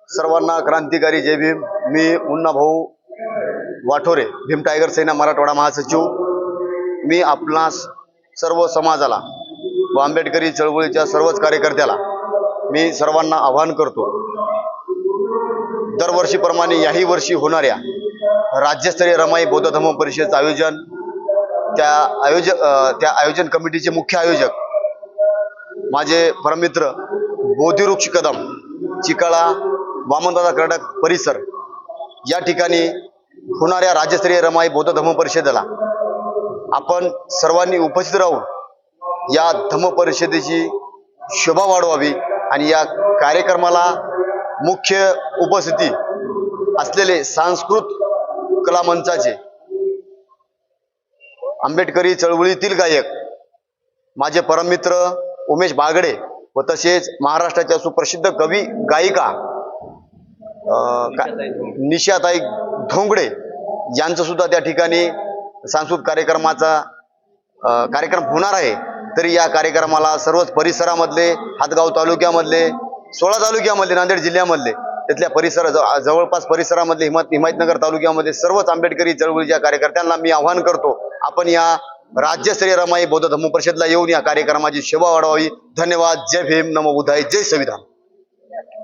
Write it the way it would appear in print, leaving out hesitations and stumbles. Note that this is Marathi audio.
सर्वांना क्रांतिकारी जय भीम। मी मुन्ना भाऊ वाठोरे, भीम टायगर सेना मराठवाडा महासचिव। मी आपणास सर्व समाजाला व आंबेडकरी चळवळीच्या सर्वच कार्यकर्त्याला मी सर्वांना आवाहन करतो, दरवर्षीप्रमाणे याही वर्षी होणाऱ्या राज्यस्तरीय रमाई बौद्ध धम्म परिषदेचं आयोजन, त्या आयोजन कमिटीचे मुख्य आयोजक माझे परममित्र बोधिवृक्ष कदम चिकाळा वामनदादा कर्नाटक परिसर या ठिकाणी होणाऱ्या राज्यस्तरीय रमाई बौद्ध धम्म परिषदेला आपण सर्वांनी उपस्थित राहून या धम्म परिषदेची शोभा वाढवावी आणि या कार्यक्रमाला मुख्य उपस्थिती असलेले सांस्कृतिक कला मंचाचे आंबेडकरी चळवळीतील गायक माझे परममित्र उमेश बागडे व तसेच महाराष्ट्राच्या सुप्रसिद्ध कवी गायिका निशाताई धोंगडे यांचं सुद्धा त्या ठिकाणी सांस्कृतिक कार्यक्रम होणार आहे। तरी या कार्यक्रमाला सर्वच परिसरामधले, हातगाव तालुक्यामधले, 16 तालुक्यामधले, नांदेड जिल्ह्यामधले, तिथल्या जवळपास परिसरामधले, हिमायतनगर तालुक्यामध्ये सर्वच आंबेडकरी चळवळीच्या कार्यकर्त्यांना मी आवाहन करतो, आपण या राज्यस्तरीय रमाई बौद्ध धम्म परिषदेला येऊन या कार्यक्रमाची शोभा वाढवावी। धन्यवाद। जय भीम, नमो बुद्धाय, जय संविधान।